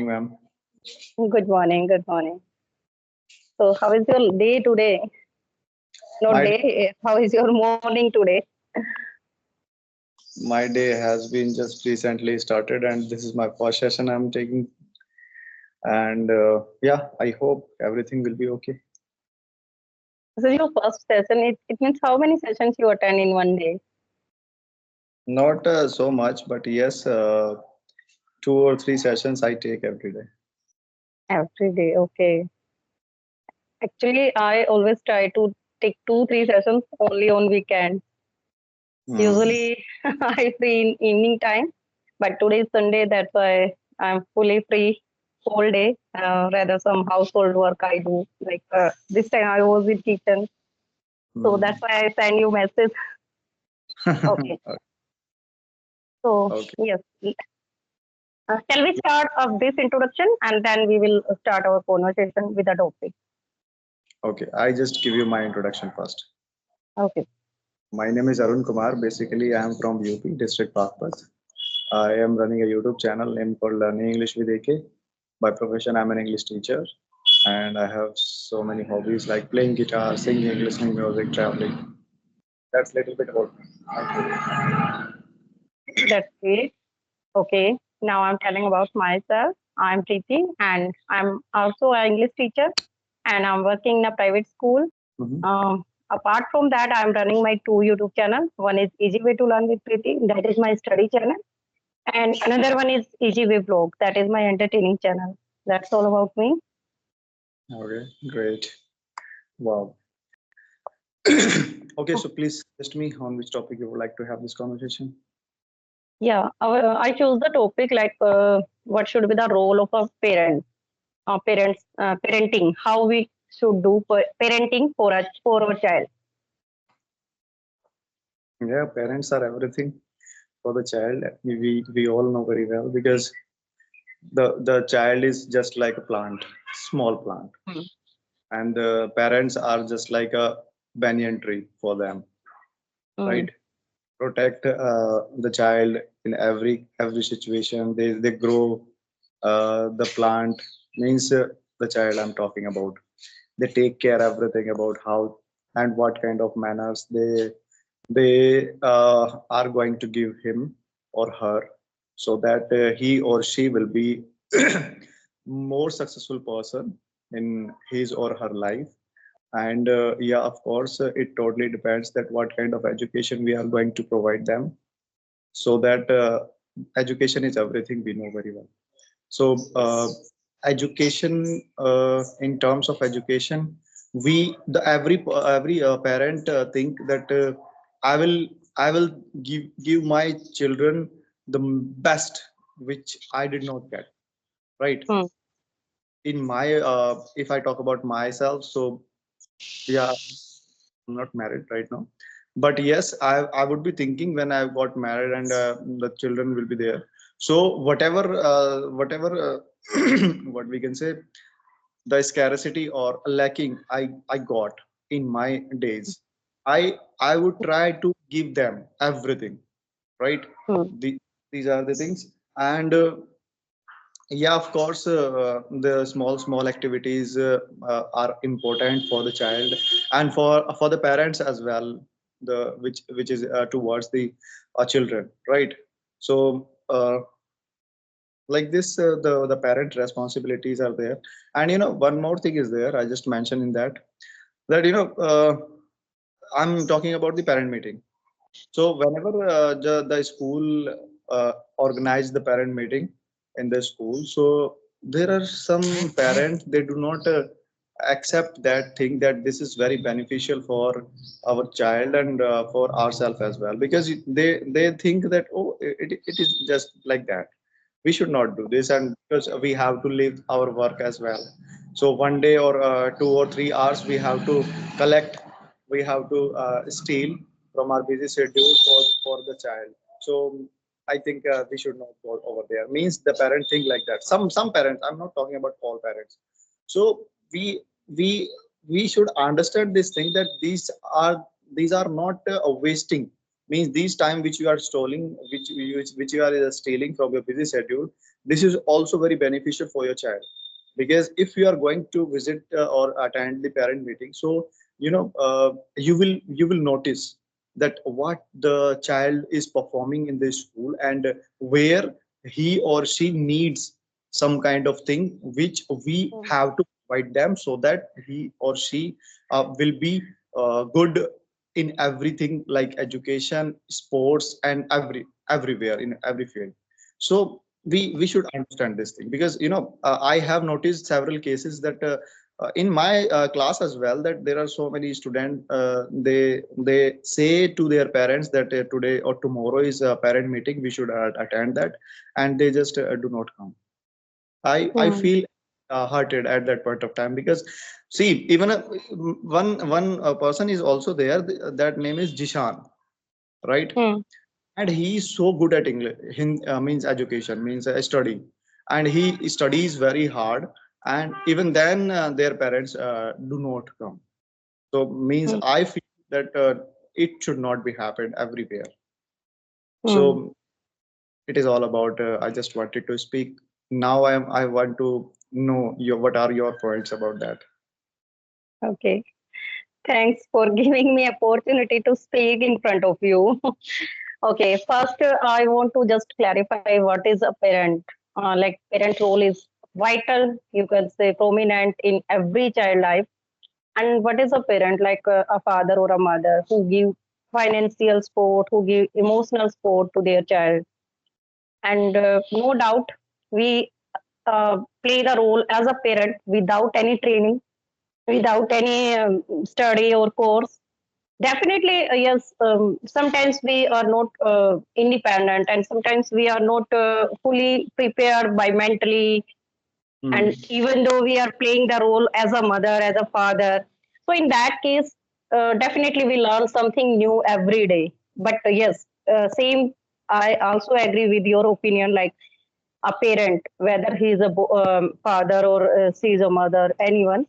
ma'am. Good morning. Good morning. So, how is your day today? Not My day. How is your morning today? my day has been just recently started, and this is my first session I'm taking. And yeah, I hope everything will be okay. This is your first session. It means how many sessions you attend in one day? Not so much, but yes, 2 or 3 sessions I take every day. Every day. Okay. Actually, I always try to take 2, 3 sessions only on weekends. Hmm. Usually, I free in evening time, but today is Sunday. That's why I'm fully free whole day. Rather some household work I do. Like this time I was in kitchen, so Hmm. that's why I send you message. Okay. So, Okay. yes, shall we start of this introduction and then we will start our conversation with the topic. Okay. I just give you my introduction first. Okay. My name is Arun Kumar. Basically, I am from UP, District Bagpat. I am running a YouTube channel named called Learning English with AK. By profession, I'm an English teacher, and I have so many hobbies like playing guitar, singing, listening music, traveling. That's a little bit about me. That's great. Okay. Now I'm telling about myself. I'm Preeti and I'm also an English teacher and I'm working in a private school. Mhm. Apart from that, I'm running my 2 YouTube channels. One is Easy Way to Learn with Preeti. That is my study channel. And another one is Easy Way Vlog. That is my entertaining channel. That's all about me. Okay, great. Wow. Okay, so please suggest me on which topic you would like to have this conversation. Yeah, I chose the topic like what should be the role of a parent, parenting, how we should do parenting for our child. Yeah, parents are everything for the child. We all know very well because the child is just like a plant, small plant, Hmm. and the parents are just like a banyan tree for them, Mm, right? Protect the child in every situation. They grow the plant means the child I'm talking about. They take care everything about how and what kind of manners they are going to give him or her so that he or she will be more successful person in his or her life. And yeah, of course, it totally depends that what kind of education we are going to provide them, so that education is everything, we know very well. So education, in terms of education, we the every parent think that I will give my children the best which I did not get, right? mm, In my if I talk about myself, so yeah, I'm not married right now, but yes, I would be thinking when I got married and the children will be there. So whatever what we can say, the scarcity or lacking I got in my days, I would try to give them everything, right? mm, the, these are the things. And yeah, of course, the small activities are important for the child and for the parents as well, the which is towards the children, right? So like this, the parent responsibilities are there. And one more thing is there, I just mentioned in that I'm talking about the parent meeting. So whenever the school organize the parent meeting in the school, so there are some parents, they do not accept that thing that this is very beneficial for our child and for ourselves as well, because they think that, oh, it is just like that, we should not do this, and because we have to leave our work as well. So one day or 2 or 3 hours we have to collect, we have to steal from our busy schedule for the child. So I think we should not go over there, means the parent think like that. Some parents, I'm not talking about all parents. So we we we should understand this thing that these are not wasting, means these time which you are stealing, which you are stealing from your busy schedule, this is also very beneficial for your child, because if you are going to visit or attend the parent meeting, so you will notice that what the child is performing in the school, and where he or she needs some kind of thing which we mm, have to provide them, so that he or she will be good in everything, like education, sports, and everywhere in every field. So we should understand this thing, because I have noticed several cases that in my class as well, that there are so many students, they say to their parents that today or tomorrow is a parent meeting, we should attend that, and they just do not come. I mm, feel hurted at that point of time, because see, even one person is also there, that name is Jishan, right? mm, And he is so good at English, means education, means study, and he studies very hard, and even then their parents do not come. So means mm, I feel that it should not be happened everywhere. mm. So it is all about, I just wanted to speak. Now I want to know what are your points about that. Okay. Thanks for giving me opportunity to speak in front of you. Okay, first I want to just clarify what is a parent. Like parent role is vital, you can say prominent in every child life. And what is a parent? Like a father or a mother who give financial support, who give emotional support to their child. And no doubt, we play the role as a parent without any training, without any study or course. Definitely, yes. Sometimes we are not independent, and sometimes we are not fully prepared by mentally. And Hmm. even though we are playing the role as a mother, as a father, so in that case, definitely we learn something new every day. But yes, same. I also agree with your opinion. Like a parent, whether he is a father or she is a mother, anyone,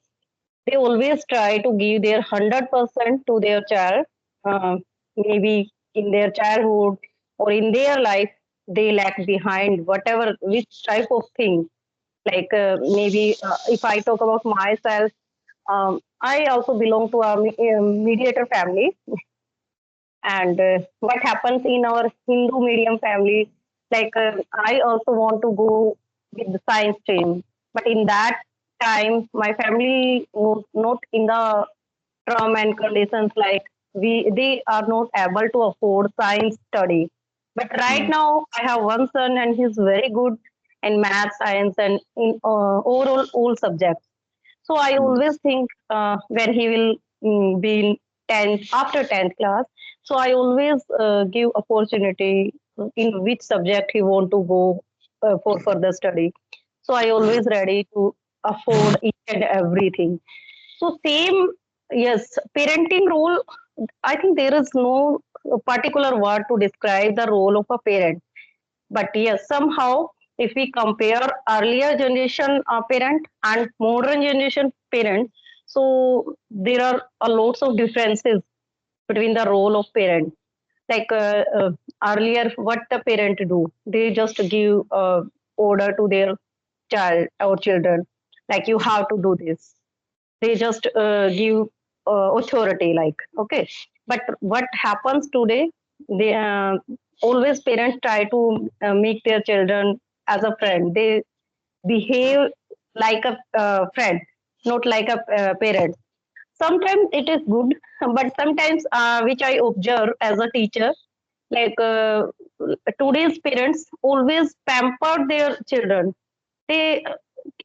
they always try to give their 100% to their child. Uh, Maybe in their childhood or in their life, they lag behind whatever, which type of thing. Like maybe if I talk about myself, I also belong to a mediator family. And what happens in our Hindu medium family, like I also want to go with the science stream. But in that time, my family was not in the term and conditions like they are not able to afford science study. But right Hmm. now, I have one son and he's very good in math, science, and in overall all subjects. So I Hmm. always think when he will be in 10th, after 10th class. So I always give opportunity in which subject he want to go for further study. So I always ready to afford each and everything. So same, yes, parenting role. I think there is no particular word to describe the role of a parent. But yes, somehow, if we compare earlier generation parent and modern generation parent, so there are a lots of differences between the role of parent. Like earlier, what the parent do? They just give order to their child or children, like you have to do this. They just give authority, like okay. But what happens today? They always parents try to make their children as a friend. They behave like a friend, not like a parent. Sometimes it is good, but sometimes which I observe as a teacher, like today's parents always pamper their children. They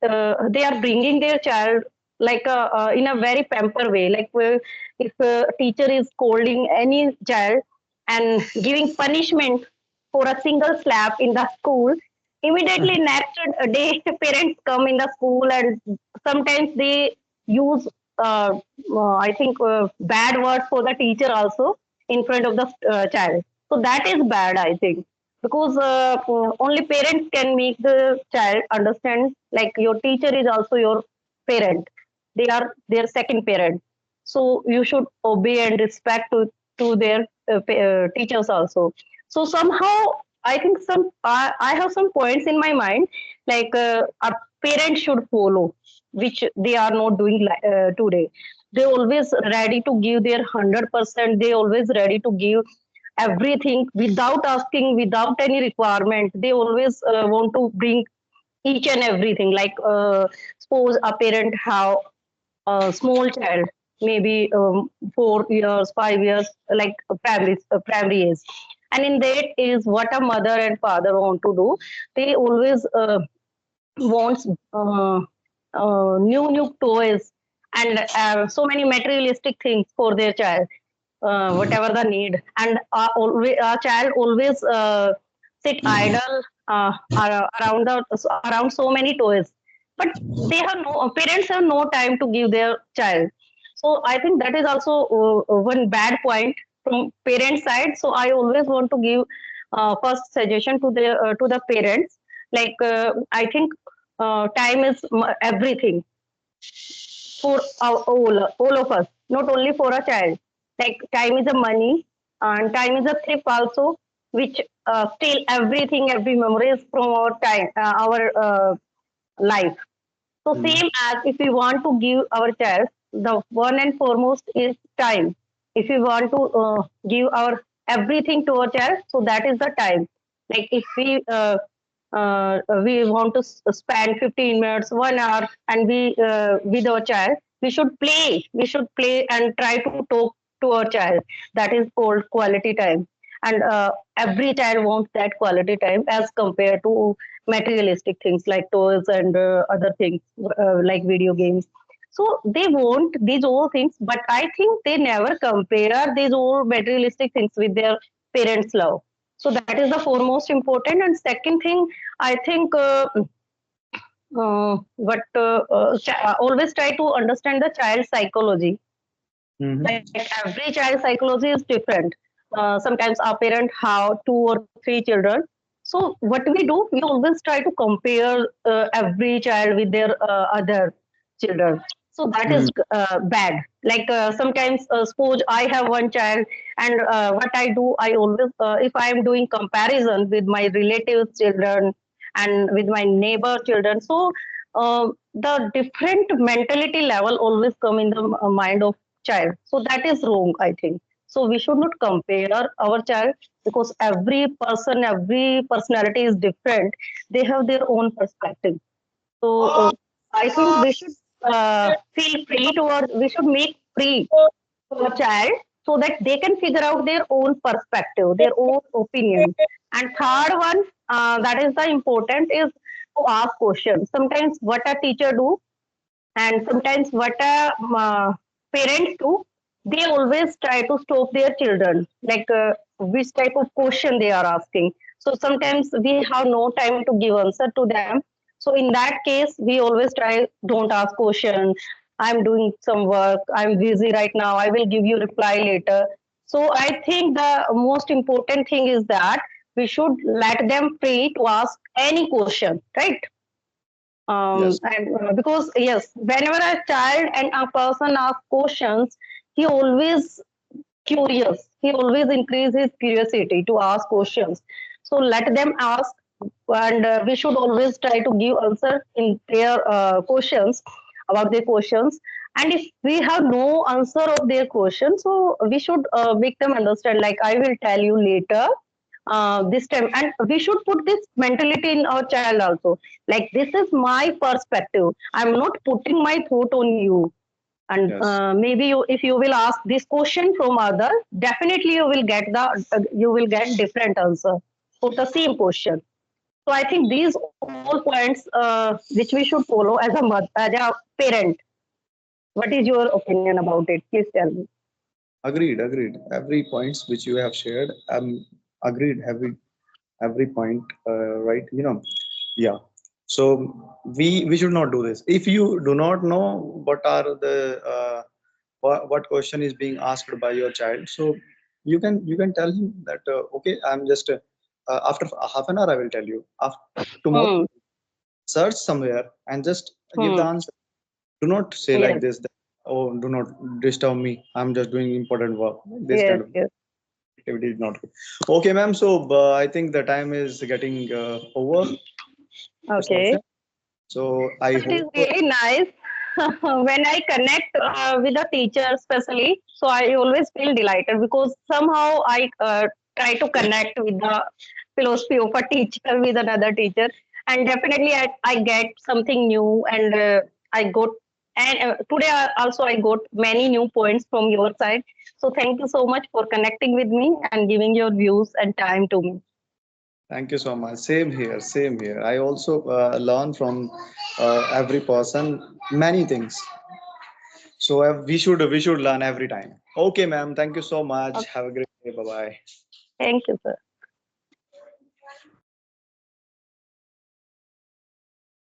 they are bringing their child like in a very pamper way, like if a teacher is scolding any child and giving punishment for a single slap in the school, immediately next day parents come in the school, and sometimes they use I think bad words for the teacher also in front of the child. So that is bad, I think, because only parents can make the child understand, like your teacher is also your parent. They are their second parent, so you should obey and respect to their teachers also. So somehow I think I have some points in my mind, like our parents should follow, which they are not doing today. They always ready to give their 100%. They always ready to give everything without asking, without any requirement. They always want to bring each and everything. Like suppose a parent have a small child, maybe 4 years, 5 years, like primary age. And in that is what a mother and father want to do. They always wants new toys and so many materialistic things for their child, whatever the need. And our child always sit idle around so many toys, but they have no parents have no time to give their child. So I think that is also one bad point from parent side. So I always want to give first suggestion to the parents, like I think time is everything for all of us, not only for a child. Like time is a money and time is a thrift also, which still everything, every memory is from our time, our life. So Mm. same as if we want to give our child, the one and foremost is time. If we want to give our everything to our child, so that is the time. Like if we want to spend 15 minutes, 1 hour, and we with our child, we should play. We should play and try to talk to our child. That is called quality time. And every child wants that quality time as compared to materialistic things like toys and other things like video games. So they want these all things, but I think they never compare these all materialistic things with their parents' love. So that is the foremost important. And second thing, I think but always try to understand the child psychology. Mhm. Like every child psychology is different. Sometimes our parent have 2 or 3 children. So what we do, we always try to compare every child with their other children. So that is Mm. bad. Like sometimes, suppose I have one child, and what I do, I always, if I am doing comparison with my relatives' children and with my neighbor children, so the different mentality level always come in the mind of child. So that is wrong, I think. So we should not compare our child, because every person, every personality is different. They have their own perspective. So I think we should feel free towards, we should make free to a child so that they can figure out their own perspective, their own opinion. And third one, that is the important, is to ask questions. Sometimes what a teacher do, and sometimes what parents do, they always try to stop their children, like which type of question they are asking. So sometimes we have no time to give answer to them. So in that case, we always try, don't ask question, I'm doing some work, I'm busy right now, I will give you reply later. So I think the most important thing is that we should let them free to ask any question, right? Yes. And because yes, whenever a child and a person asks questions, he always curious. He always increase his curiosity to ask questions. So let them ask, and we should always try to give answer in their questions, about their questions. And if we have no answer of their question, so we should make them understand. Like I will tell you later. This time, and we should put this mentality in our child also. Like this is my perspective. I'm not putting my thought on you. And Yes. maybe you, if you will ask this question from other, definitely you will get different answer for the same question. So I think these all points which we should follow as a mother, as a parent. What is your opinion about it? Please tell me. Agreed. Agreed. Every points which you have shared, agreed. Every point. Right. Yeah. So we should not do this. If you do not know what are the what question is being asked by your child, so you can tell him that okay, I'm just after half an hour I will tell you. After tomorrow, Hmm. search somewhere and just give the Hmm. answer. Do not say like Yes. this. That, oh, do not disturb me. I'm just doing important work. This kind Yes. of. Yes. connectivity is not good. Okay, ma'am. So I think the time is getting over this Okay. session. So I So it is hope. really nice when I connect with a teacher, especially. So I always feel delighted because somehow I try to connect with the philosophy of a teacher with another teacher, and definitely I get something new, and I got. And today also I got many new points from your side. So thank you so much for connecting with me and giving your views and time to me. Thank you so much. Same here. Same here. I also learn from every person many things. So we should learn every time. Okay, ma'am. Thank you so much. Okay. Have a great day. Bye bye. Thank you, sir.